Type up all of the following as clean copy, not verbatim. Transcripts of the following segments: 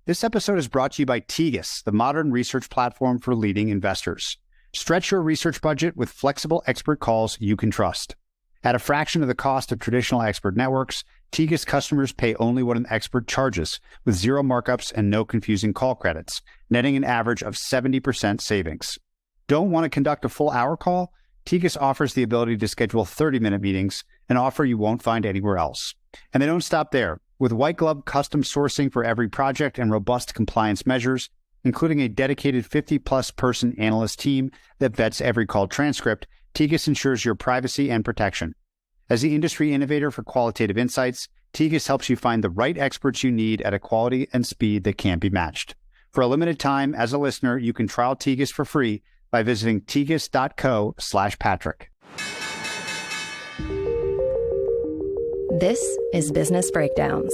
This episode is brought to you by Tegus, the modern research platform for leading investors. Stretch your research budget with flexible expert calls you can trust. At a fraction of the cost of traditional expert networks, Tegus customers pay only what an expert charges, with zero markups and no confusing call credits, netting an average of 70% savings. Don't want to conduct a full hour call? Tegus offers the ability to schedule 30-minute meetings, an offer you won't find anywhere else. And they don't stop there. With white glove custom sourcing for every project and robust compliance measures, including a dedicated 50-plus person analyst team that vets every call transcript, Tegus ensures your privacy and protection. As the industry innovator for qualitative insights, Tegus helps you find the right experts you need at a quality and speed that can't be matched. For a limited time, as a listener, you can trial Tegus for free by visiting tegus.co/Patrick. This is Business Breakdowns.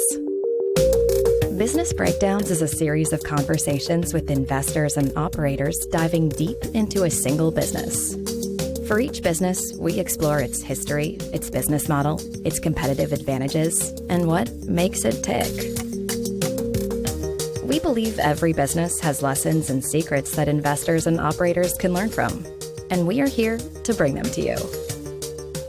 Business Breakdowns is a series of conversations with investors and operators diving deep into a single business. For each business, we explore its history, its business model, its competitive advantages, and what makes it tick. We believe every business has lessons and secrets that investors and operators can learn from, and we are here to bring them to you.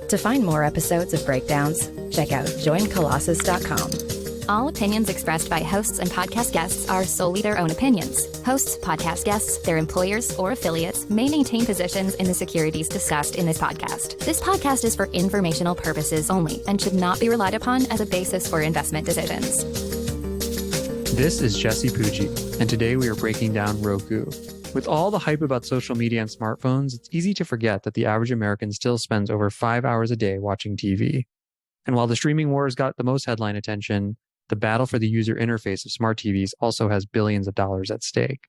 To find more episodes of Breakdowns, check out joincolossus.com. All opinions expressed by hosts and podcast guests are solely their own opinions. Hosts, podcast guests, their employers, or affiliates may maintain positions in the securities discussed in this podcast. This podcast is for informational purposes only and should not be relied upon as a basis for investment decisions. This is Jesse Pujji, and today we are breaking down Roku. With all the hype about social media and smartphones, it's easy to forget that the average American still spends over 5 hours a day watching TV. And while the streaming wars got the most headline attention, the battle for the user interface of smart TVs also has billions of dollars at stake.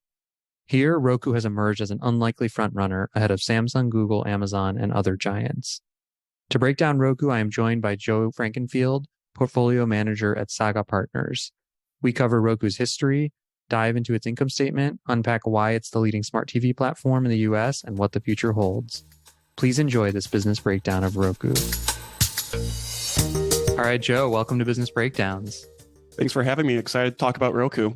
Here, Roku has emerged as an unlikely frontrunner ahead of Samsung, Google, Amazon, and other giants. To break down Roku, I am joined by Joe Frankenfield, portfolio manager at Saga Partners. We cover Roku's history, dive into its income statement, unpack why it's the leading smart TV platform in the US, and what the future holds. Please enjoy this business breakdown of Roku. All right, Joe, welcome to Business Breakdowns. Thanks for having me. Excited to talk about Roku.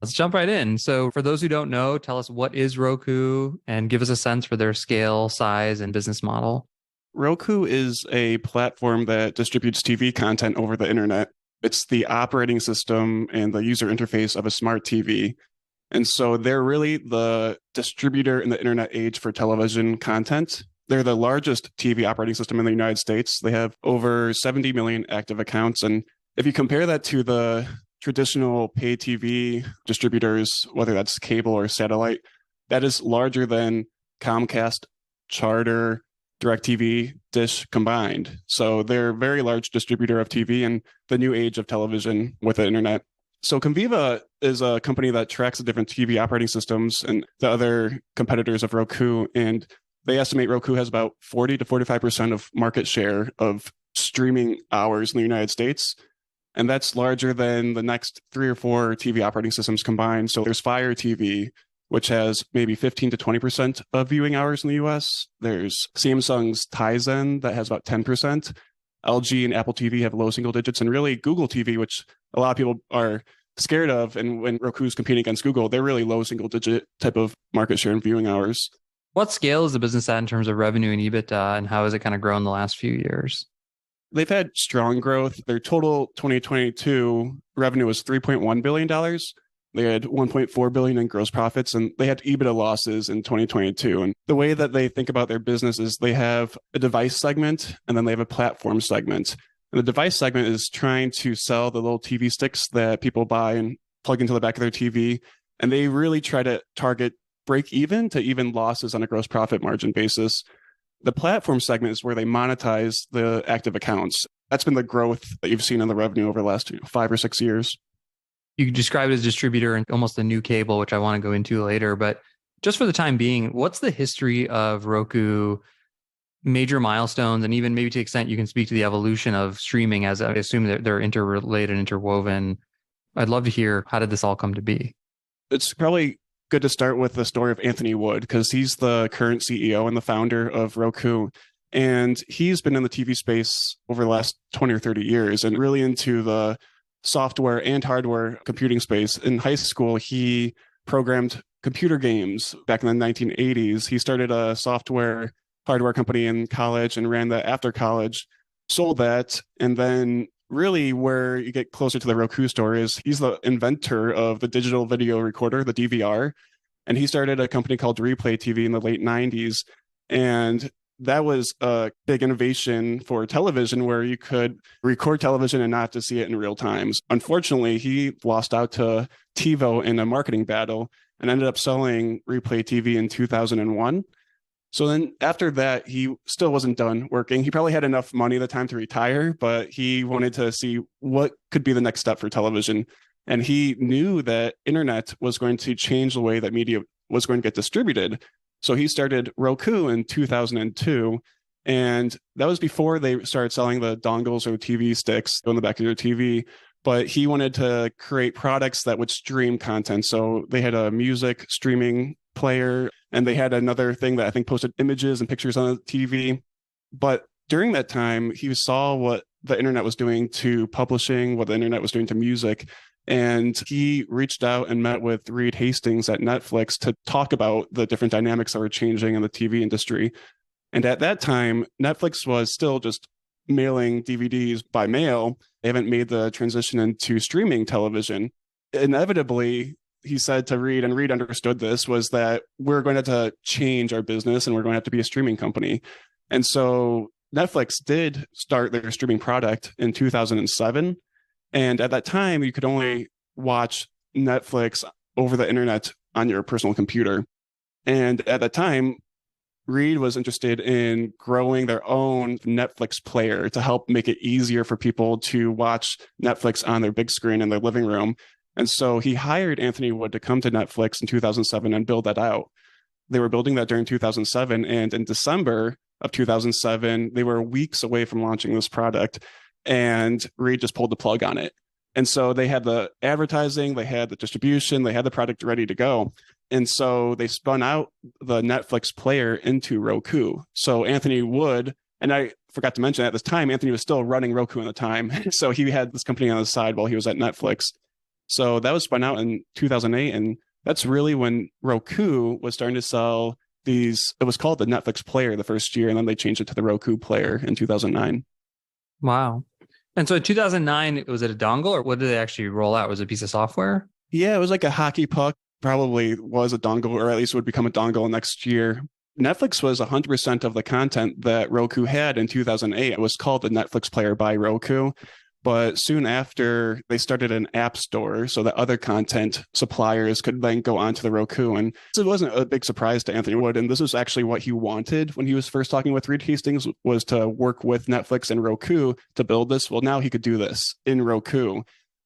Let's jump right in. So for those who don't know, tell us what is Roku and give us a sense for their scale, size, and business model. Roku is a platform that distributes TV content over the internet. It's the operating system and the user interface of a smart TV. And so they're really the distributor in the internet age for television content. They're the largest TV operating system in the United States. They have over 70 million active accounts. And if you compare that to the traditional pay TV distributors, whether that's cable or satellite, that is larger than Comcast, Charter, DirecTV, Dish combined. So they're a very large distributor of TV and the new age of television with the internet. So Conviva is a company that tracks the different TV operating systems and the other competitors of Roku. And they estimate Roku has about 40 to 45% of market share of streaming hours in the United States. And that's larger than the next 3 or 4 TV operating systems combined. So there's Fire TV, which has maybe 15 to 20% of viewing hours in the US. There's Samsung's Tizen that has about 10%. LG and Apple TV have low single digits. And really Google TV, which a lot of people are scared of. And when Roku's competing against Google, they're really low single digit type of market share and viewing hours. What scale is the business at in terms of revenue and EBITDA, and how has it kind of grown the last few years? They've had strong growth. Their total 2022 revenue was $3.1 billion. They had $1.4 billion in gross profits, and they had EBITDA losses in 2022. And the way that they think about their business is they have a device segment, and then they have a platform segment. And the device segment is trying to sell the little TV sticks that people buy and plug into the back of their TV. And they really try to target break even to even losses on a gross profit margin basis. The platform segment is where they monetize the active accounts. That's been the growth that you've seen in the revenue over the last 5 or 6 years. You describe it as distributor and almost a new cable, which I want to go into later. But just for the time being, what's the history of Roku, major milestones, and even maybe to the extent you can speak to the evolution of streaming, as I assume that they're interrelated, interwoven. I'd love to hear, how did this all come to be? It's probably good to start with the story of Anthony Wood, because he's the current CEO and the founder of Roku. And he's been in the TV space over the last 20 or 30 years and really into the software and hardware computing space. In high school, he programmed computer games back in the 1980s. He started a software hardware company in college and ran that after college, sold that, and then really where you get closer to the Roku story is he's the inventor of the digital video recorder, the DVR, and he started a company called Replay TV in the late 90s. And that was a big innovation for television where you could record television and not have to see it in real time. Unfortunately, he lost out to TiVo in a marketing battle and ended up selling Replay TV in 2001. So then after that, he still wasn't done working. He probably had enough money at the time to retire, but he wanted to see what could be the next step for television. And he knew that internet was going to change the way that media was going to get distributed. So he started Roku in 2002, and that was before they started selling the dongles or TV sticks on the back of your TV. But he wanted to create products that would stream content. So they had a music streaming player, and they had another thing that I think posted images and pictures on the TV. But during that time, he saw what the internet was doing to publishing, what the internet was doing to music. And he reached out and met with Reed Hastings at Netflix to talk about the different dynamics that were changing in the TV industry. And at that time, Netflix was still just mailing DVDs by mail. They haven't made the transition into streaming television. Inevitably, he said to Reed, and Reed understood this, was that we're going to have to change our business and we're going to have to be a streaming company. And so Netflix did start their streaming product in 2007. And at that time, you could only watch Netflix over the internet on your personal computer. And at that time, Reed was interested in growing their own Netflix player to help make it easier for people to watch Netflix on their big screen in their living room. And so he hired Anthony Wood to come to Netflix in 2007 and build that out. They were building that during 2007. And in December of 2007, they were weeks away from launching this product. And Reed just pulled the plug on it. And so they had the advertising, they had the distribution, they had the product ready to go. And so they spun out the Netflix player into Roku. So Anthony Wood, and I forgot to mention at this time, Anthony was still running Roku at the time. So he had this company on the side while he was at Netflix. So that was spun out in 2008. And that's really when Roku was starting to sell these. It was called the Netflix player the first year, and then they changed it to the Roku player in 2009. Wow. And so in 2009, was it a dongle, or what did they actually roll out? Was it a piece of software? Yeah, it was like a hockey puck. Probably was a dongle, or at least would become a dongle next year. Netflix was 100% of the content that Roku had in 2008. It was called the Netflix player by Roku. But soon after, they started an app store so that other content suppliers could then go onto the Roku. And so it wasn't a big surprise to Anthony Wood. And this was actually what he wanted when he was first talking with Reed Hastings, was to work with Netflix and Roku to build this. Well, now he could do this in Roku.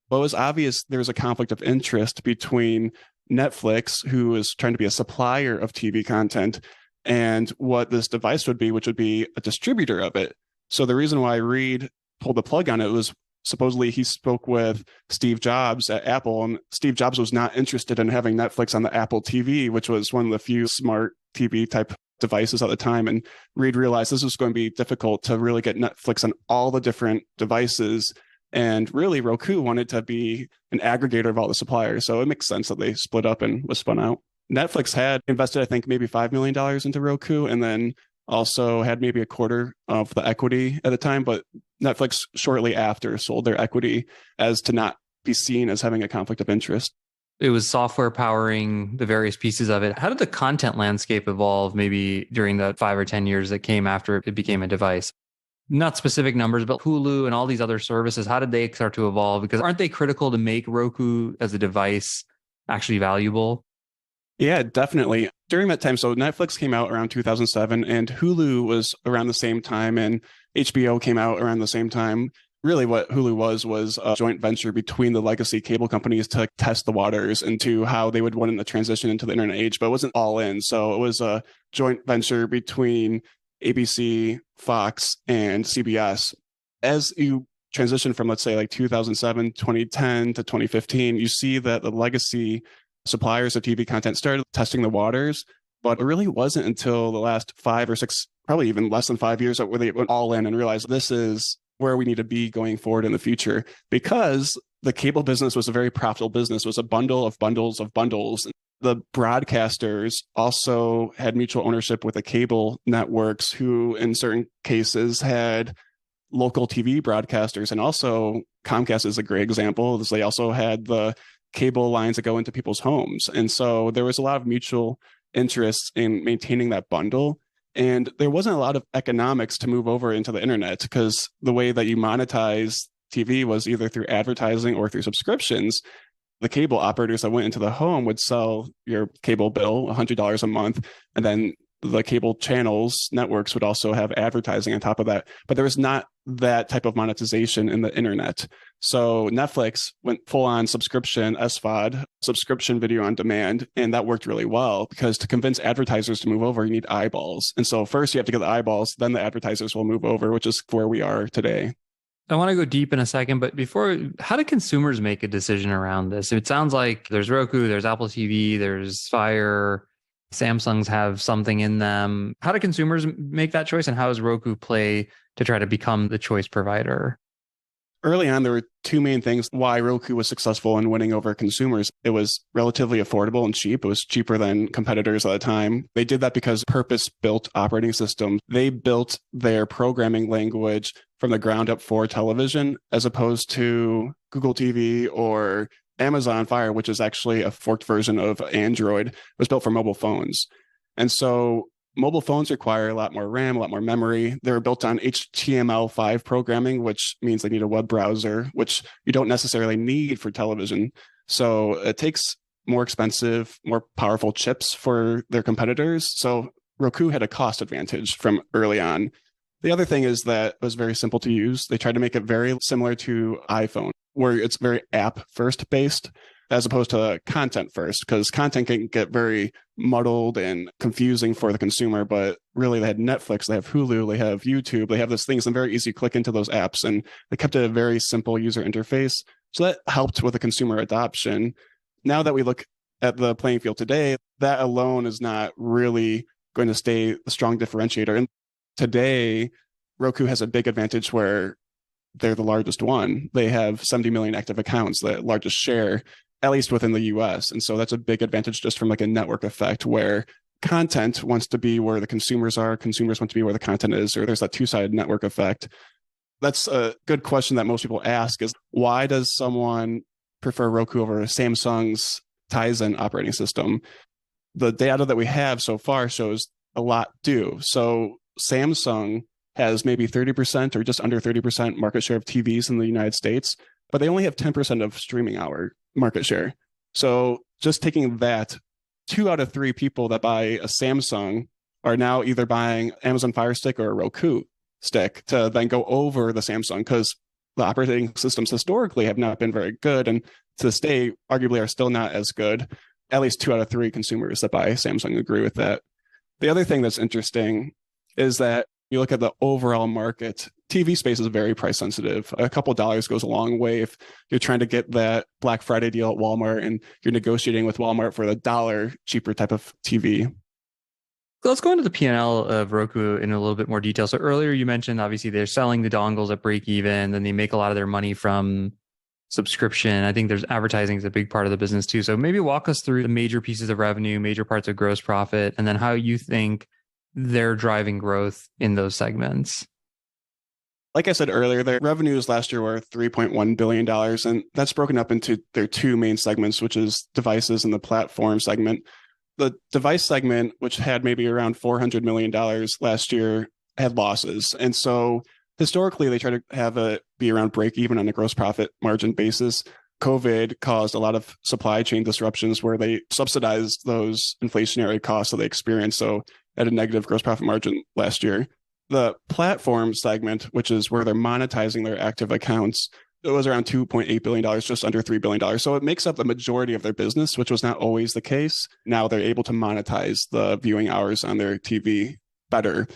But it was obvious there was a conflict of interest between Netflix, who is trying to be a supplier of TV content, and what this device would be, which would be a distributor of it. So the reason why Reed pulled the plug on it was supposedly he spoke with Steve Jobs at Apple, and Steve Jobs was not interested in having Netflix on the Apple TV, which was one of the few smart TV type devices at the time. And Reed realized this was going to be difficult to really get Netflix on all the different devices. And really, Roku wanted to be an aggregator of all the suppliers. So it makes sense that they split up and was spun out. Netflix had invested, I think, maybe $5 million into Roku, and then also had maybe a quarter of the equity at the time. But Netflix shortly after sold their equity as to not be seen as having a conflict of interest. It was software powering the various pieces of it. How did the content landscape evolve maybe during the 5 or 10 years that came after it became a device? Not specific numbers, but Hulu and all these other services, how did they start to evolve? Because aren't they critical to make Roku as a device actually valuable? Yeah, definitely. During that time, so Netflix came out around 2007, and Hulu was around the same time, and HBO came out around the same time. Really what Hulu was a joint venture between the legacy cable companies to test the waters into how they would want to transition into the internet age, but it wasn't all in. So it was a joint venture between ABC, Fox, and CBS. As you transition from, let's say, like 2007, 2010 to 2015, you see that the legacy suppliers of TV content started testing the waters, but it really wasn't until the last 5 or 6, probably even less than 5 years, where they went all in and realized this is where we need to be going forward in the future. Because the cable business was a very profitable business, it was a bundle of bundles of bundles. The broadcasters also had mutual ownership with the cable networks, who in certain cases had local TV broadcasters. And also Comcast is a great example. They also had the cable lines that go into people's homes. And so there was a lot of mutual interest in maintaining that bundle. And there wasn't a lot of economics to move over into the internet, because the way that you monetize TV was either through advertising or through subscriptions. The cable operators that went into the home would sell your cable bill $100 a month, and then the cable channels networks would also have advertising on top of that. But there was not that type of monetization in the internet. So Netflix went full on subscription, SVOD, subscription video on demand, and that worked really well, because to convince advertisers to move over, you need eyeballs. And so first you have to get the eyeballs, then the advertisers will move over, which is where we are today. I want to go deep in a second, but before, how do consumers make a decision around this? It sounds like there's Roku, there's Apple TV, there's Fire, Samsungs have something in them. How do consumers make that choice, and how does Roku play to try to become the choice provider? Early on, there were two main things why Roku was successful in winning over consumers. It was relatively affordable and cheap. It was cheaper than competitors at the time. They did that because purpose-built operating system. They built their programming language from the ground up for television, as opposed to Google TV or Amazon Fire, which is actually a forked version of Android. It was built for mobile phones. And so mobile phones require a lot more RAM, a lot more memory. They're built on HTML5 programming, which means they need a web browser, which you don't necessarily need for television. So it takes more expensive, more powerful chips for their competitors. So Roku had a cost advantage from early on. The other thing is that it was very simple to use. They tried to make it very similar to iPhone, where it's very app first based, as opposed to content first, because content can get very muddled and confusing for the consumer. But really, they had Netflix, they have Hulu, they have YouTube, they have those things, and very easy to click into those apps. And they kept it a very simple user interface. So that helped with the consumer adoption. Now that we look at the playing field today, that alone is not really going to stay a strong differentiator. And today, Roku has a big advantage where they're the largest one. They have 70 million active accounts, the largest share, at least within the US. And so that's a big advantage just from like a network effect, where content wants to be where the consumers are, consumers want to be where the content is, or there's that two-sided network effect. That's a good question that most people ask, is why does someone prefer Roku over Samsung's Tizen operating system? The data that we have so far shows a lot do. So Samsung has maybe 30% or just under 30% market share of TVs in the United States, but they only have 10% of streaming hour market share. So just taking that, 2 out of 3 people that buy a Samsung are now either buying Amazon Fire Stick or a Roku stick to then go over the Samsung, because the operating systems historically have not been very good, and to this day arguably are still not as good. At least 2 out of 3 consumers that buy Samsung agree with that. The other thing that's interesting is that you look at the overall market, TV space is very price sensitive. A couple dollars goes a long way if you're trying to get that Black Friday deal at Walmart and you're negotiating with Walmart for the $1 cheaper type of TV. Let's go into the P&L of Roku in a little bit more detail. So earlier you mentioned, obviously, they're selling the dongles at break even, then they make a lot of their money from subscription. I think there's advertising is a big part of the business too. So maybe walk us through the major pieces of revenue, major parts of gross profit, and then how you think they're driving growth in those segments. Like I said earlier, their revenues last year were $3.1 billion, and that's broken up into their 2 main segments, which is devices and the platform segment. The device segment, which had maybe around $400 million last year, had losses. And so historically, they try to have it be around break even on a gross profit margin basis. COVID caused a lot of supply chain disruptions where they subsidized those inflationary costs that they experienced. So at a negative gross profit margin last year. The platform segment, which is where they're monetizing their active accounts, it was around $2.8 billion, just under $3 billion. So it makes up the majority of their business, which was not always the case. Now they're able to monetize the viewing hours on their TV better.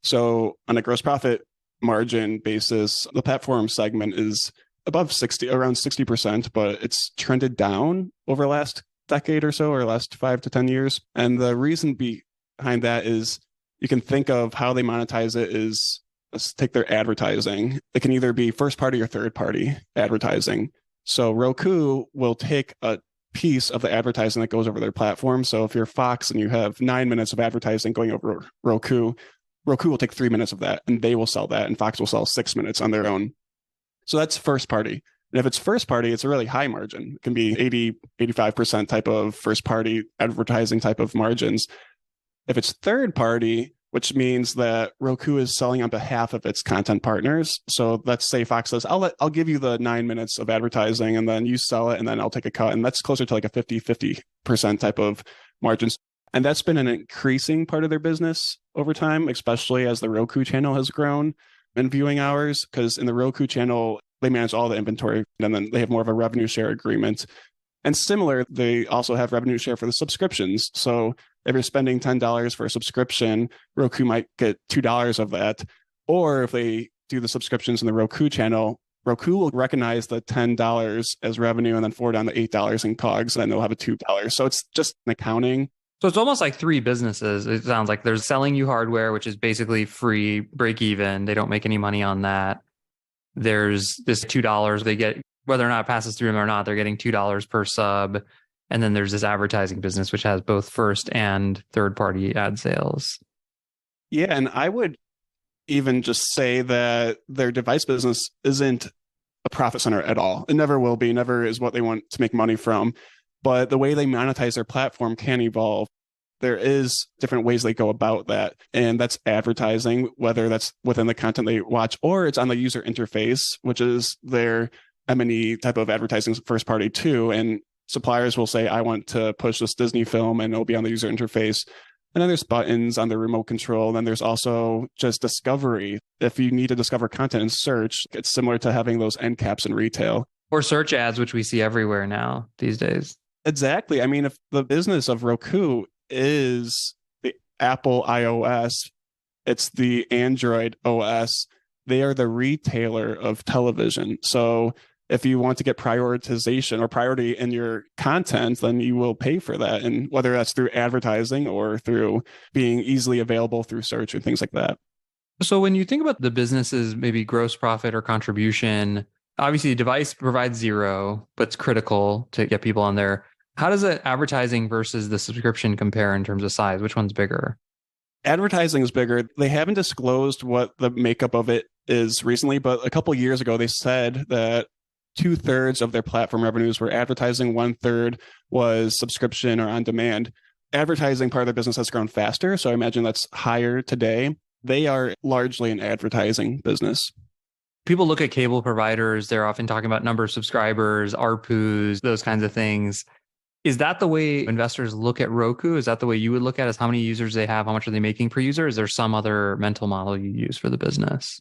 So on a gross profit margin basis, the platform segment is above 60, around 60%, but it's trended down over the last decade or so, or last 5 to 10 years. And the reason behind that is you can think of how they monetize it is, let's take their advertising. It can either be first party or third party advertising. So Roku will take a piece of the advertising that goes over their platform. So if you're Fox and you have 9 minutes of advertising going over Roku, Roku will take 3 minutes of that and they will sell that, and Fox will sell 6 minutes on their own. So that's first party. And if it's first party, it's a really high margin. It can be 85% type of first party advertising type of margins. If it's third party, which means that Roku is selling on behalf of its content partners. So let's say Fox says, I'll give you the 9 minutes of advertising and then you sell it and then I'll take a cut. And that's closer to like a 50% type of margins. And that's been an increasing part of their business over time, especially as the Roku channel has grown in viewing hours, because in the Roku channel, they manage all the inventory and then they have more of a revenue share agreement. And similar, they also have revenue share for the subscriptions. So if you're spending $10 for a subscription, Roku might get $2 of that. Or if they do the subscriptions in the Roku channel, Roku will recognize the $10 as revenue and then forward on the $8 in COGS, and then they'll have a $2. So it's just an accounting. So it's almost like three businesses. It sounds like they're selling you hardware, which is basically free, break even. They don't make any money on that. There's this $2 they get, whether or not it passes through them or not, they're getting $2 per sub. And then there's this advertising business, which has both first and third party ad sales. Yeah. And I would even just say that their device business isn't a profit center at all. It never will be, never is what they want to make money from. But the way they monetize their platform can evolve. There is different ways they go about that. And that's advertising, whether that's within the content they watch or it's on the user interface, which is their M&E type of advertising first party too. And suppliers will say, I want to push this Disney film, and it'll be on the user interface. And then there's buttons on the remote control. Then there's also just discovery. If you need to discover content in search, it's similar to having those end caps in retail. Or search ads, which we see everywhere now these days. Exactly. I mean, if the business of Roku is the Apple iOS, it's the Android OS, they are the retailer of television. So if you want to get prioritization or priority in your content, then you will pay for that. And whether that's through advertising or through being easily available through search or things like that. So when you think about the business's maybe gross profit or contribution, obviously the device provides zero, but it's critical to get people on there. How does the advertising versus the subscription compare in terms of size? Which one's bigger? Advertising is bigger. They haven't disclosed what the makeup of it is recently, but a couple of years ago, they said that 2/3 of their platform revenues were advertising, 1/3 was subscription or on demand. Advertising part of their business has grown faster, so I imagine that's higher today. They are largely an advertising business. People look at cable providers, they're often talking about number of subscribers, ARPUs, those kinds of things. Is that the way investors look at Roku? Is that the way you would look at it, as how many users they have? How much are they making per user? Is there some other mental model you use for the business?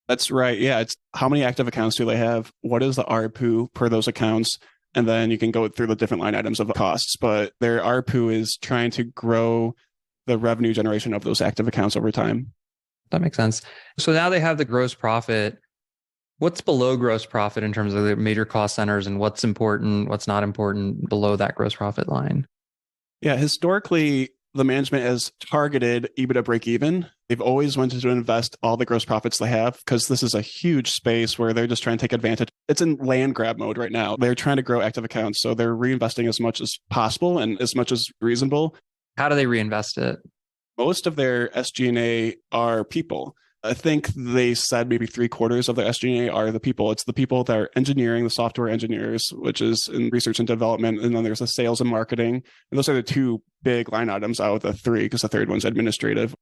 That's right. Yeah. It's how many active accounts do they have? What is the ARPU per those accounts? And then you can go through the different line items of costs. But their ARPU is trying to grow the revenue generation of those active accounts over time. That makes sense. So now they have the gross profit. What's below gross profit in terms of the major cost centers, and what's important, what's not important below that gross profit line? Yeah, historically, the management has targeted EBITDA break even. They've always wanted to invest all the gross profits they have because this is a huge space where they're just trying to take advantage. It's in land grab mode right now. They're trying to grow active accounts. So they're reinvesting as much as possible and as much as reasonable. How do they reinvest it? Most of their SG&A are people. I think they said maybe 3/4 of their SG&A are the people. It's the people that are engineering, the software engineers, which is in research and development. And then there's the sales and marketing. And those are the two big line items out of the three, because the third one's administrative.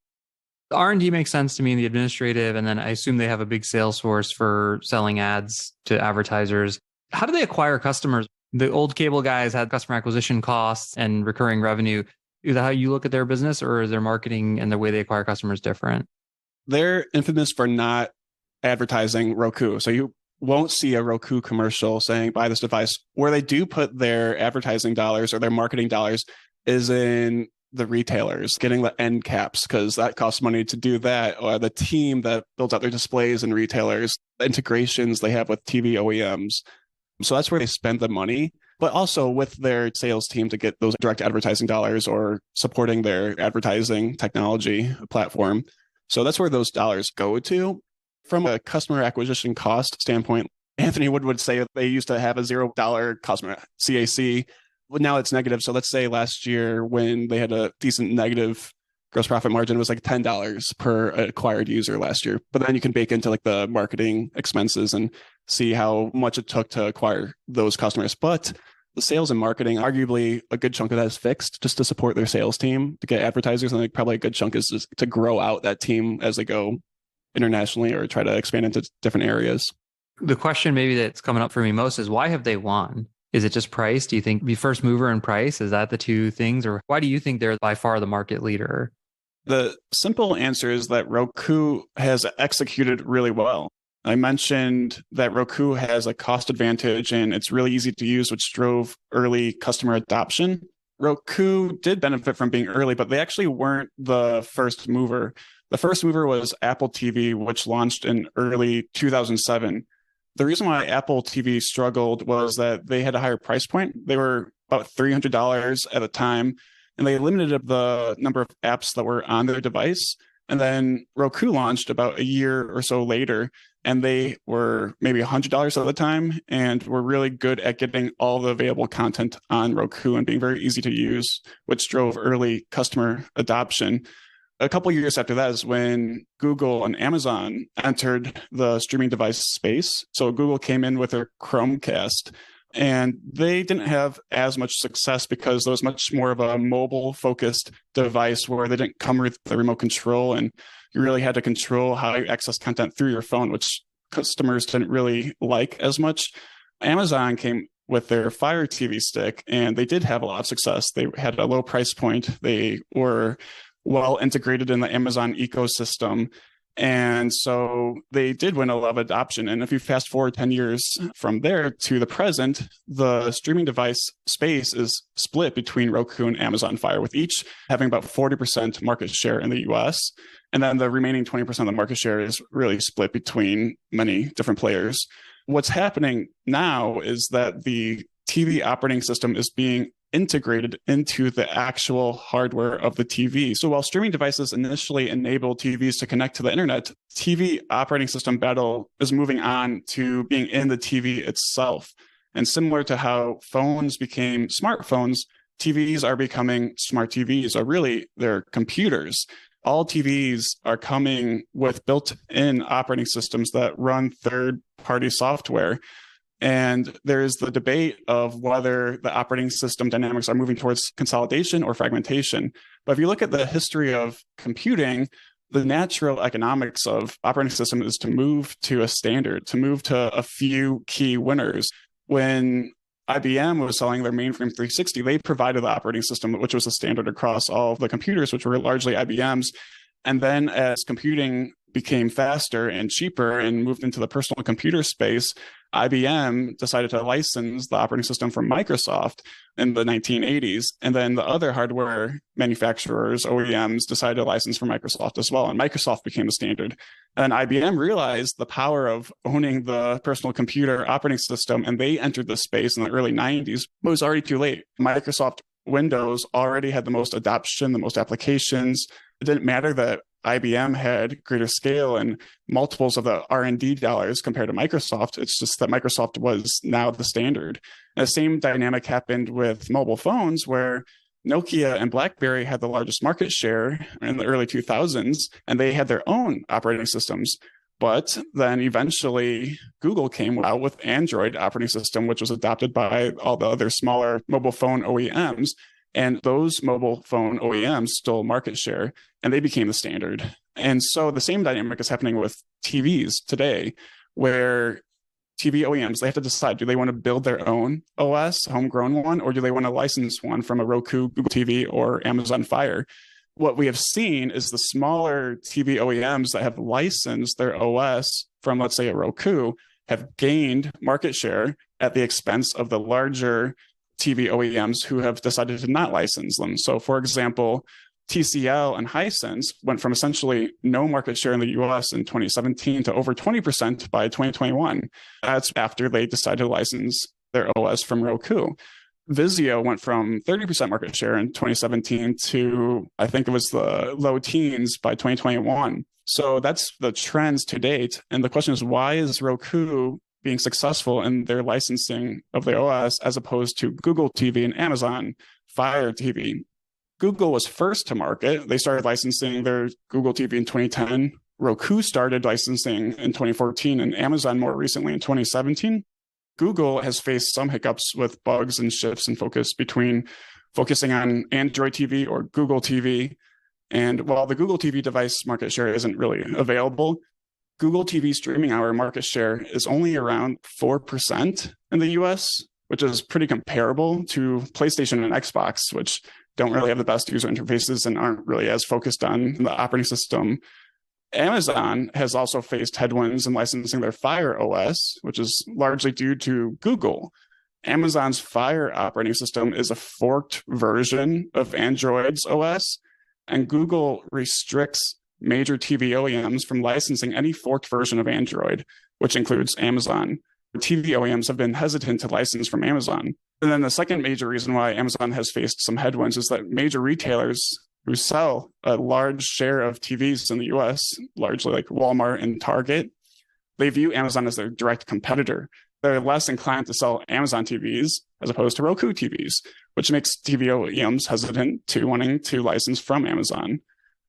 The R&D makes sense to me in the administrative. And then I assume they have a big sales force for selling ads to advertisers. How do they acquire customers? The old cable guys had customer acquisition costs and recurring revenue. Is that how you look at their business, or is their marketing and the way they acquire customers different? They're infamous for not advertising Roku. So you won't see a Roku commercial saying, buy this device. Where they do put their advertising dollars or their marketing dollars is in the retailers, getting the end caps, because that costs money to do that. Or the team that builds out their displays in retailers, the integrations they have with TV OEMs. So that's where they spend the money, but also with their sales team to get those direct advertising dollars or supporting their advertising technology platform. So that's where those dollars go to. From a customer acquisition cost standpoint, Anthony would say they used to have a $0 customer CAC. Well, now it's negative. So let's say last year when they had a decent negative gross profit margin, it was like $10 per acquired user last year. But then you can bake into like the marketing expenses and see how much it took to acquire those customers. But the sales and marketing, arguably a good chunk of that is fixed just to support their sales team, to get advertisers. And like probably a good chunk is just to grow out that team as they go internationally or try to expand into different areas. The question maybe that's coming up for me most is why have they won? Is it just price? Do you think be first mover and price? Is that the two things? Or why do you think they're by far the market leader? The simple answer is that Roku has executed really well. I mentioned that Roku has a cost advantage and it's really easy to use, which drove early customer adoption. Roku did benefit from being early, but they actually weren't the first mover. The first mover was Apple TV, which launched in early 2007. The reason why Apple TV struggled was that they had a higher price point. They were about $300 at the time, and they limited the number of apps that were on their device. And then Roku launched about a year or so later, and they were maybe $100 at the time and were really good at getting all the available content on Roku and being very easy to use, which drove early customer adoption. A couple of years after that is when Google and Amazon entered the streaming device space. So Google came in with their Chromecast, and they didn't have as much success because it was much more of a mobile-focused device where they didn't come with the remote control, and you really had to control how you access content through your phone, which customers didn't really like as much. Amazon came with their Fire TV stick, and they did have a lot of success. They had a low price point. They were well integrated in the Amazon ecosystem. And so they did win a lot of adoption. And if you fast forward 10 years from there to the present, the streaming device space is split between Roku and Amazon Fire, with each having about 40% market share in the US. And then the remaining 20% of the market share is really split between many different players. What's happening now is that the TV operating system is being integrated into the actual hardware of the TV. So while streaming devices initially enabled TVs to connect to the internet, TV operating system battle is moving on to being in the TV itself. And similar to how phones became smartphones, TVs are becoming smart TVs, or really they're computers. All TVs are coming with built-in operating systems that run third-party software. And there is the debate of whether the operating system dynamics are moving towards consolidation or fragmentation. But if you look at the history of computing, the natural economics of operating system is to move to a standard, to move to a few key winners. When IBM was selling their mainframe 360, they provided the operating system, which was a standard across all of the computers, which were largely IBM's. And then as computing became faster and cheaper and moved into the personal computer space, IBM decided to license the operating system from Microsoft in the 1980s. And then the other hardware manufacturers, OEMs, decided to license from Microsoft as well. And Microsoft became the standard. And IBM realized the power of owning the personal computer operating system, and they entered the space in the early 90s, but it was already too late. Microsoft Windows already had the most adoption, the most applications. It didn't matter that IBM had greater scale and multiples of the R&D dollars compared to Microsoft. It's just that Microsoft was now the standard. And the same dynamic happened with mobile phones, where Nokia and BlackBerry had the largest market share in the early 2000s, and they had their own operating systems. But then eventually Google came out with Android operating system, which was adopted by all the other smaller mobile phone OEMs. And those mobile phone OEMs stole market share, and they became the standard. And so the same dynamic is happening with TVs today, where TV OEMs, they have to decide, do they want to build their own OS, homegrown one, or do they want to license one from a Roku, Google TV, or Amazon Fire? What we have seen is the smaller TV OEMs that have licensed their OS from, let's say, a Roku, have gained market share at the expense of the larger TV OEMs who have decided to not license them. So, for example, TCL and Hisense went from essentially no market share in the US in 2017 to over 20% by 2021. That's after they decided to license their OS from Roku. Vizio went from 30% market share in 2017 to, I think it was the low teens by 2021. So that's the trends to date. And the question is, why is Roku being successful in their licensing of their OS as opposed to Google TV and Amazon Fire TV. Google was first to market. They started licensing their Google TV in 2010. Roku started licensing in 2014 and Amazon more recently in 2017. Google has faced some hiccups with bugs and shifts in focus between focusing on Android TV or Google TV. And while the Google TV device market share isn't really available, Google TV streaming hour market share is only around 4% in the US, which is pretty comparable to PlayStation and Xbox, which don't really have the best user interfaces and aren't really as focused on the operating system. Amazon has also faced headwinds in licensing their Fire OS, which is largely due to Google. Amazon's Fire operating system is a forked version of Android's OS, and Google restricts major TV OEMs from licensing any forked version of Android, which includes Amazon. TV OEMs have been hesitant to license from Amazon. And then the second major reason why Amazon has faced some headwinds is that major retailers who sell a large share of TVs in the US, largely like Walmart and Target, they view Amazon as their direct competitor. They're less inclined to sell Amazon TVs as opposed to Roku TVs, which makes TV OEMs hesitant to wanting to license from Amazon.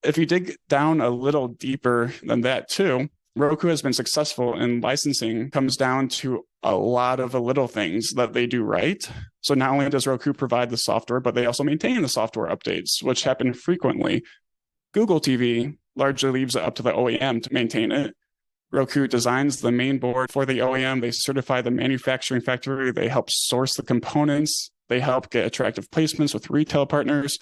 If you dig down a little deeper than that too, Roku has been successful in licensing comes down to a lot of the little things that they do right. So not only does Roku provide the software, but they also maintain the software updates, which happen frequently. Google TV largely leaves it up to the OEM to maintain it. Roku designs the main board for the OEM. They certify the manufacturing factory. They help source the components. They help get attractive placements with retail partners.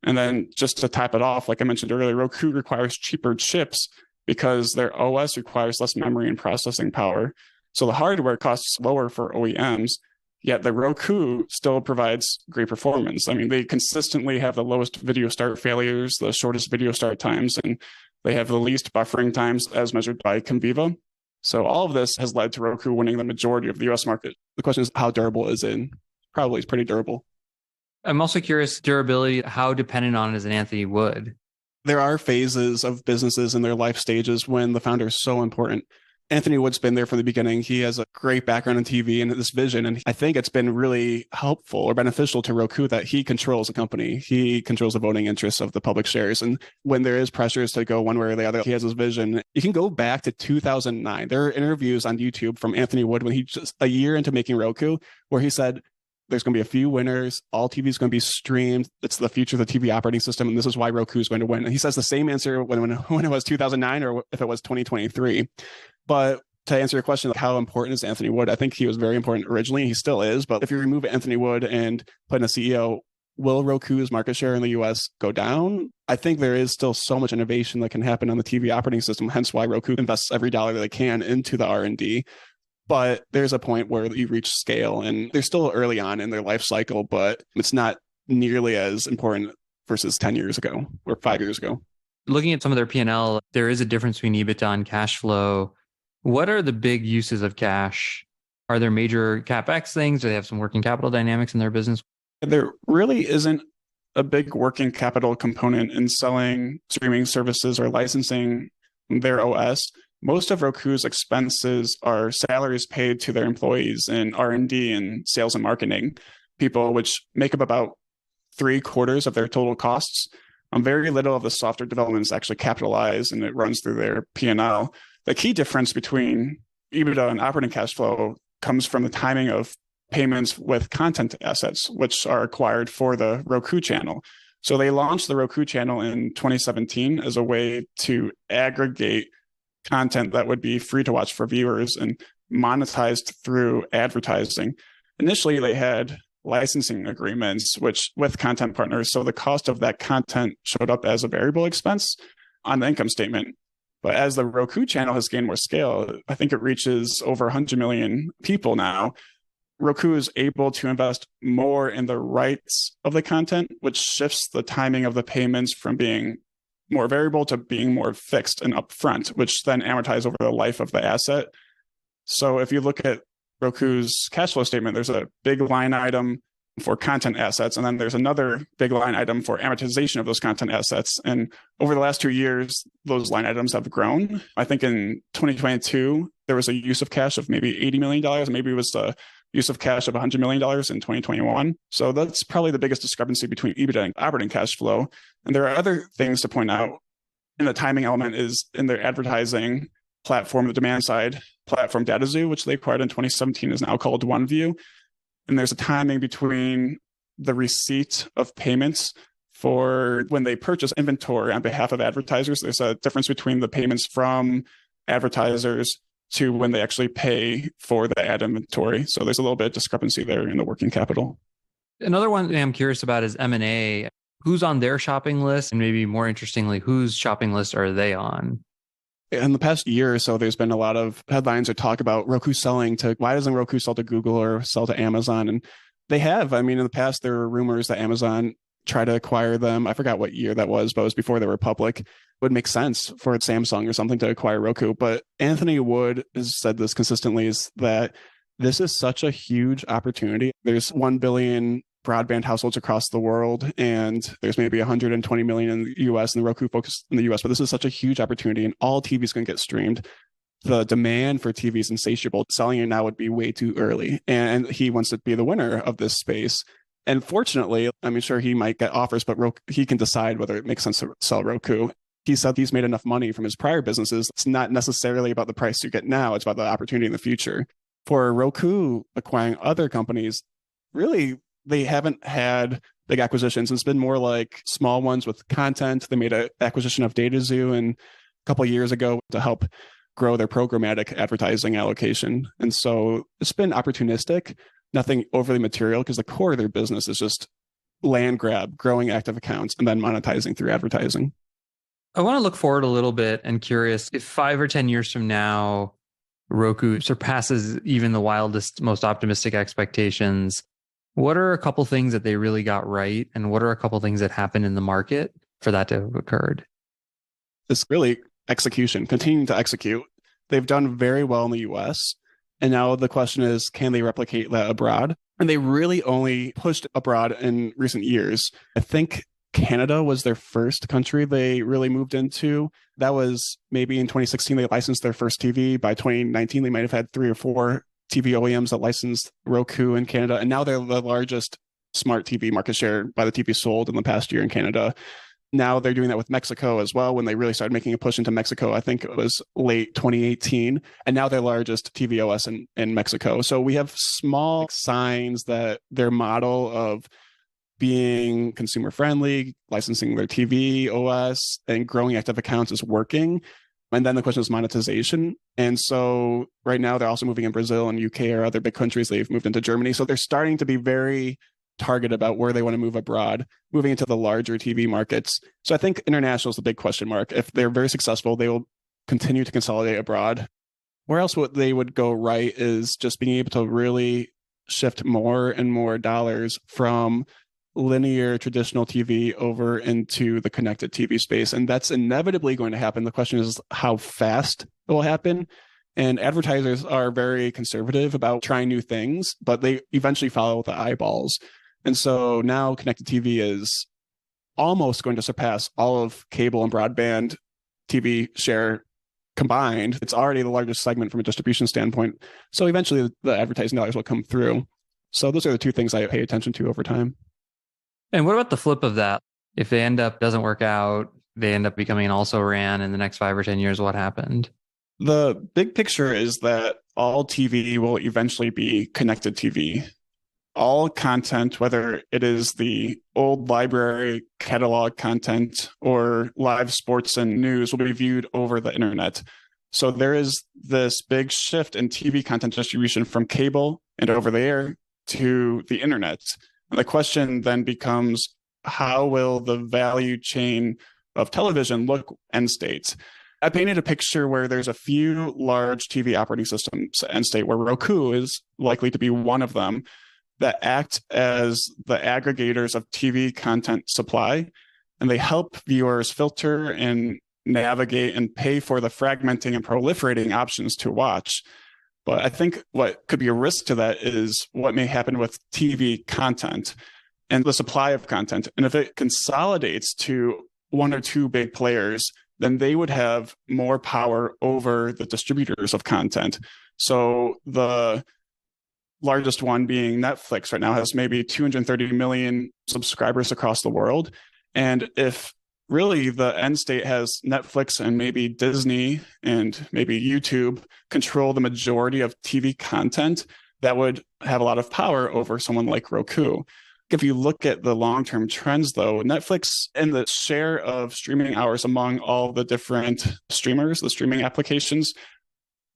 And then just to top it off, like I mentioned earlier, Roku requires cheaper chips because their OS requires less memory and processing power. So the hardware costs lower for OEMs, yet the Roku still provides great performance. I mean, they consistently have the lowest video start failures, the shortest video start times, and they have the least buffering times as measured by Conviva. So all of this has led to Roku winning the majority of the US market. The question is, how durable is it? Probably it's pretty durable. I'm also curious, durability, how dependent on it is an Anthony Wood? There are phases of businesses in their life stages when the founder is so important. Anthony Wood's been there from the beginning. He has a great background in TV and this vision. And I think it's been really helpful or beneficial to Roku that he controls the company. He controls the voting interests of the public shares. And when there is pressures to go one way or the other, he has his vision. You can go back to 2009. There are interviews on YouTube from Anthony Wood when he just a year into making Roku, where he said, there's going to be a few winners. All TV is going to be streamed. It's the future of the TV operating system. And this is why Roku is going to win. And he says the same answer when it was 2009 or if it was 2023. But to answer your question, how important is Anthony Wood? I think he was very important originally. He still is. But if you remove Anthony Wood and put in a CEO, will Roku's market share in the US go down? I think there is still so much innovation that can happen on the TV operating system, hence why Roku invests every dollar that they can into the R&D. But there's a point where you reach scale and they're still early on in their life cycle, but it's not nearly as important versus 10 years ago or 5 years ago. Looking at some of their P&L, there is a difference between EBITDA and cash flow. What are the big uses of cash? Are there major CapEx things? Do they have some working capital dynamics in their business? There really isn't a big working capital component in selling streaming services or licensing their OS. Most of Roku's expenses are salaries paid to their employees in R&D and sales and marketing people, which make up about 3/4 of their total costs. Very little of the software development is actually capitalized and it runs through their P&L. The key difference between EBITDA and operating cash flow comes from the timing of payments with content assets, which are acquired for the Roku channel. So they launched the Roku channel in 2017 as a way to aggregate content that would be free to watch for viewers and monetized through advertising. Initially, they had licensing agreements, which with content partners. So the cost of that content showed up as a variable expense on the income statement. But as the Roku channel has gained more scale, I think it reaches over 100 million people now. Roku is able to invest more in the rights of the content, which shifts the timing of the payments from being more variable to being more fixed and upfront, which then amortize over the life of the asset. So if you look at Roku's cash flow statement, there's a big line item for content assets, and then there's another big line item for amortization of those content assets. And over the last 2 years, those line items have grown. I think in 2022, there was a use of cash of maybe $80 million. Maybe it was the use of cash of $100 million in 2021. So that's probably the biggest discrepancy between EBITDA and operating cash flow. And there are other things to point out. And the timing element is in their advertising platform, the demand side platform, DataZoo, which they acquired in 2017, is now called OneView. And there's a timing between the receipt of payments for when they purchase inventory on behalf of advertisers. There's a difference between the payments from advertisers to when they actually pay for the ad inventory. So there's a little bit of discrepancy there in the working capital. Another one I'm curious about is M&A. Who's on their shopping list? And maybe more interestingly, whose shopping list are they on? In the past year or so, there's been a lot of headlines or talk about Roku selling to, why doesn't Roku sell to Google or sell to Amazon? And they have. I mean, in the past, there were rumors that Amazon tried to acquire them. I forgot what year that was, but it was before they were public. It would make sense for Samsung or something to acquire Roku. But Anthony Wood has said this consistently, is that this is such a huge opportunity. There's 1 billion broadband households across the world, and there's maybe 120 million in the US, and the Roku focused in the US, but this is such a huge opportunity, and all TVs can get streamed. The demand for TV is insatiable. Selling it now would be way too early, and he wants to be the winner of this space. And fortunately, I mean, sure, he might get offers, but he can decide whether it makes sense to sell Roku. He said he's made enough money from his prior businesses. It's not necessarily about the price you get now. It's about the opportunity in the future. For Roku acquiring other companies, really, they haven't had big acquisitions. It's been more like small ones with content. They made an acquisition of DataZoo a couple of years ago to help grow their programmatic advertising allocation. And so it's been opportunistic, nothing overly material, because the core of their business is just land grab, growing active accounts, and then monetizing through advertising. I want to look forward a little bit and curious if 5 or 10 years from now, Roku surpasses even the wildest, most optimistic expectations. What are a couple things that they really got right? And what are a couple things that happened in the market for that to have occurred? It's really execution, continuing to execute. They've done very well in the US. And now the question is, can they replicate that abroad? And they really only pushed abroad in recent years. I think Canada was their first country they really moved into. That was maybe in 2016, they licensed their first TV. By 2019, they might have had 3 or 4 TV OEMs that licensed Roku in Canada. And now they're the largest smart TV market share by the TV sold in the past year in Canada. Now they're doing that with Mexico as well. When they really started making a push into Mexico, I think it was late 2018. And now they're largest TV OS in Mexico. So we have small signs that their model of being consumer friendly, licensing their TV OS, and growing active accounts is working. And then the question is monetization. And so right now they're also moving in Brazil and UK or other big countries. They've moved into Germany. So they're starting to be very targeted about where they want to move abroad, moving into the larger TV markets. So I think international is the big question mark. If they're very successful, they will continue to consolidate abroad. Where else what they would go right is just being able to really shift more and more dollars from linear traditional TV over into the connected TV space. And that's inevitably going to happen. The question is how fast it will happen. And advertisers are very conservative about trying new things, but they eventually follow the eyeballs. And so now connected TV is almost going to surpass all of cable and broadband TV share combined. It's already the largest segment from a distribution standpoint. So eventually the advertising dollars will come through. So those are the 2 things I pay attention to over time. And what about the flip of that? If they doesn't work out, they end up becoming an also-ran in the next 5 or 10 years, what happened? The big picture is that all TV will eventually be connected TV. All content, whether it is the old library catalog content or live sports and news, will be viewed over the internet. So there is this big shift in TV content distribution from cable and over the air to the internet. And the question then becomes, how will the value chain of television look end state? I painted a picture where there's a few large TV operating systems end state, where Roku is likely to be one of them, that act as the aggregators of TV content supply. And they help viewers filter and navigate and pay for the fragmenting and proliferating options to watch. But I think what could be a risk to that is what may happen with TV content and the supply of content. And if it consolidates to 1 or 2 big players, then they would have more power over the distributors of content. So the largest one being Netflix right now has maybe 230 million subscribers across the world. And if really the end state has Netflix and maybe Disney and maybe YouTube control the majority of TV content, that would have a lot of power over someone like Roku. If you look at the long-term trends, though, Netflix and the share of streaming hours among all the different streamers, the streaming applications,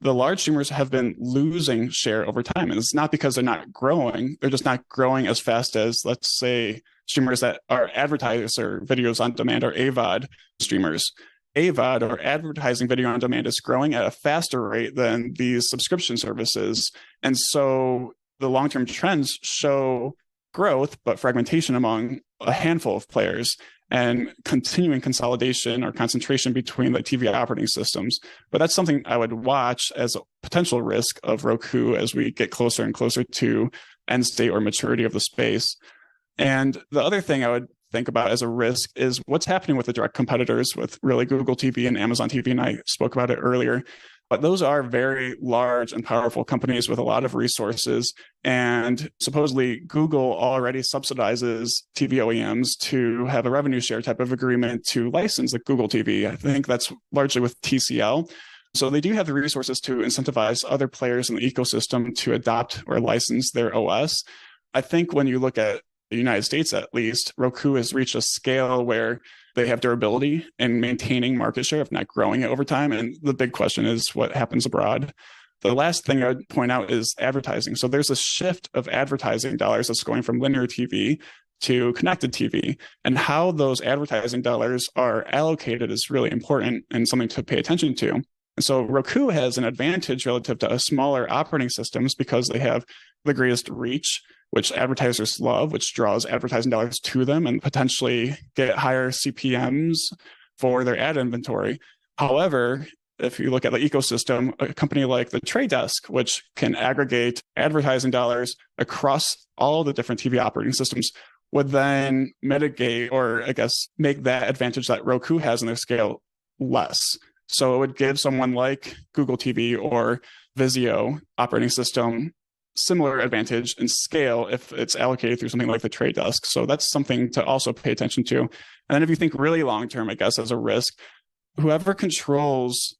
the large streamers have been losing share over time. And it's not because they're not growing. They're just not growing as fast as, let's say, streamers that are advertiser videos on demand or AVOD streamers. AVOD or advertising video on demand is growing at a faster rate than these subscription services. And so the long-term trends show growth, but fragmentation among a handful of players and continuing consolidation or concentration between the TV operating systems. But that's something I would watch as a potential risk of Roku as we get closer and closer to end state or maturity of the space. And the other thing I would think about as a risk is what's happening with the direct competitors with really Google TV and Amazon TV. And I spoke about it earlier. But those are very large and powerful companies with a lot of resources. And supposedly Google already subsidizes TV OEMs to have a revenue share type of agreement to license the Google TV. I think that's largely with TCL. So they do have the resources to incentivize other players in the ecosystem to adopt or license their OS. I think when you look at the United States, at least, Roku has reached a scale where they have durability in maintaining market share, if not growing it over time. And the big question is what happens abroad. The last thing I would point out is advertising. So there's a shift of advertising dollars that's going from linear TV to connected TV. And how those advertising dollars are allocated is really important and something to pay attention to. And so Roku has an advantage relative to smaller operating systems because they have the greatest reach, which advertisers love, which draws advertising dollars to them and potentially get higher CPMs for their ad inventory. However, if you look at the ecosystem, a company like the Trade Desk, which can aggregate advertising dollars across all the different TV operating systems, would then mitigate or, I guess, make that advantage that Roku has in their scale less. So it would give someone like Google TV or Vizio operating system similar advantage in scale if it's allocated through something like the Trade Desk. So that's something to also pay attention to. And then if you think really long-term, I guess, as a risk, whoever controls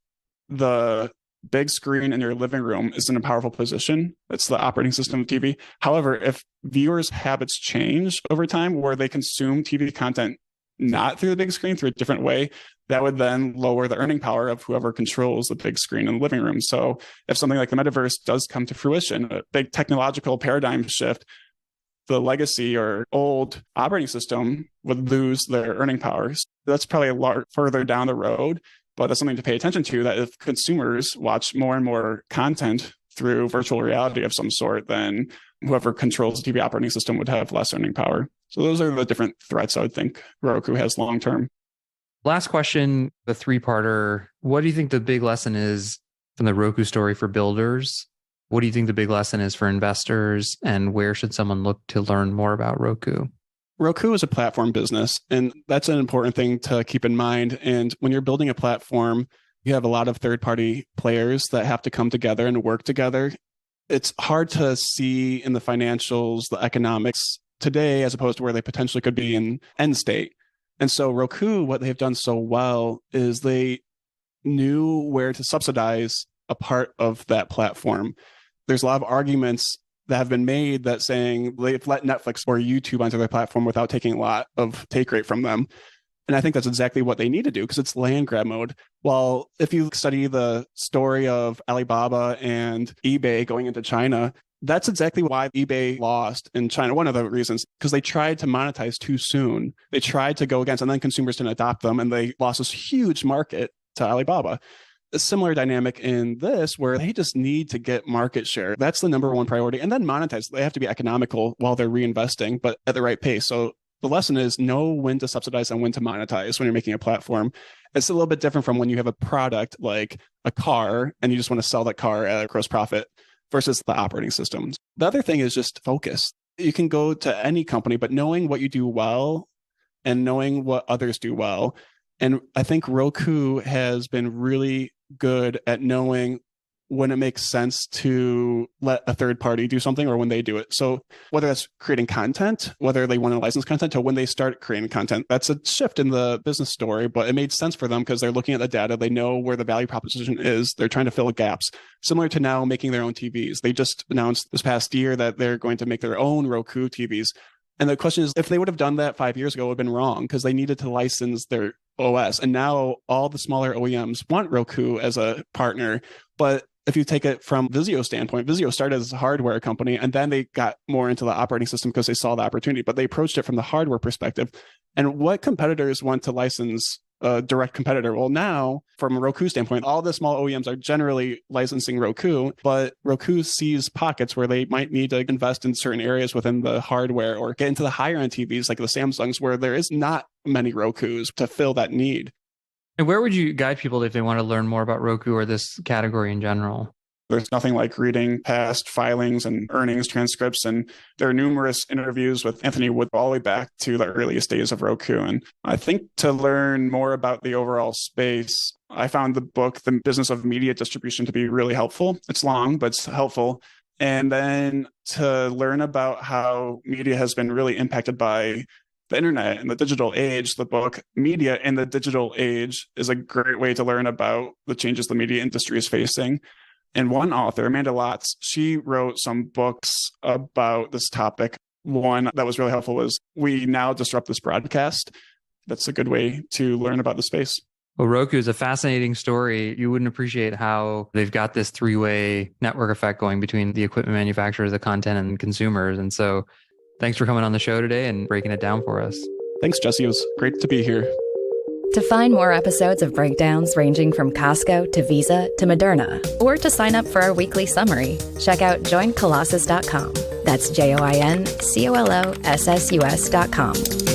the big screen in your living room is in a powerful position. It's the operating system of TV. However, if viewers' habits change over time where they consume TV content not through the big screen, through a different way, that would then lower the earning power of whoever controls the big screen in the living room. So if something like the metaverse does come to fruition, a big technological paradigm shift, the legacy or old operating system would lose their earning powers. That's probably a lot further down the road, but that's something to pay attention to, that if consumers watch more and more content through virtual reality of some sort, then whoever controls the TV operating system would have less earning power. So those are the different threats I would think Roku has long-term. Last question, the three-parter. What do you think the big lesson is from the Roku story for builders? What do you think the big lesson is for investors? And where should someone look to learn more about Roku? Roku is a platform business, and that's an important thing to keep in mind. And when you're building a platform, you have a lot of third-party players that have to come together and work together. It's hard to see in the financials, the economics today, as opposed to where they potentially could be in end state. And so Roku, what they've done so well is they knew where to subsidize a part of that platform. There's a lot of arguments that have been made that saying they've let Netflix or YouTube onto their platform without taking a lot of take rate from them. And I think that's exactly what they need to do because it's land grab mode. Well, if you study the story of Alibaba and eBay going into China, that's exactly why eBay lost in China. One of the reasons, because they tried to monetize too soon. They tried to go against, and then consumers didn't adopt them, and they lost this huge market to Alibaba. A similar dynamic in this, where they just need to get market share. That's the number one priority. And then monetize. They have to be economical while they're reinvesting, but at the right pace. So the lesson is know when to subsidize and when to monetize when you're making a platform. It's a little bit different from when you have a product like a car and you just want to sell that car at a gross profit versus the operating systems. The other thing is just focus. You can go to any company, but knowing what you do well and knowing what others do well And I think Roku has been really good at knowing when it makes sense to let a third party do something or when they do it. So whether that's creating content, whether they want to license content, or when they start creating content, that's a shift in the business story, but it made sense for them because they're looking at the data. They know where the value proposition is. They're trying to fill gaps. Similar to now making their own TVs. They just announced this past year that they're going to make their own Roku TVs. And the question is, if they would have done that 5 years ago, it would have been wrong because they needed to license their OS. And now all the smaller OEMs want Roku as a partner. But if you take it from Vizio's standpoint, Vizio started as a hardware company, and then they got more into the operating system because they saw the opportunity, but they approached it from the hardware perspective. And what competitors want to license a direct competitor? Well, now from a Roku standpoint, all the small OEMs are generally licensing Roku, but Roku sees pockets where they might need to invest in certain areas within the hardware or get into the higher end TVs like the Samsungs, where there is not many Rokus to fill that need. And where would you guide people if they want to learn more about Roku or this category in general? There's nothing like reading past filings and earnings transcripts. And there are numerous interviews with Anthony Wood all the way back to the earliest days of Roku. And I think to learn more about the overall space, I found the book, The Business of Media Distribution, to be really helpful. It's long, but it's helpful. And then to learn about how media has been really impacted by the internet and the digital age, the book Media in the Digital Age is a great way to learn about the changes the media industry is facing. And one author, Amanda Lotz, she wrote some books about this topic. One that was really helpful was We Now Disrupt This Broadcast. That's a good way to learn about the space. Well, Roku is a fascinating story. You wouldn't appreciate how they've got this three-way network effect going between the equipment manufacturers, the content, and consumers. And so thanks for coming on the show today and breaking it down for us. Thanks, Jesse. It was great to be here. To find more episodes of breakdowns ranging from Costco to Visa to Moderna, or to sign up for our weekly summary, check out joincolossus.com. That's JoinColossus.com.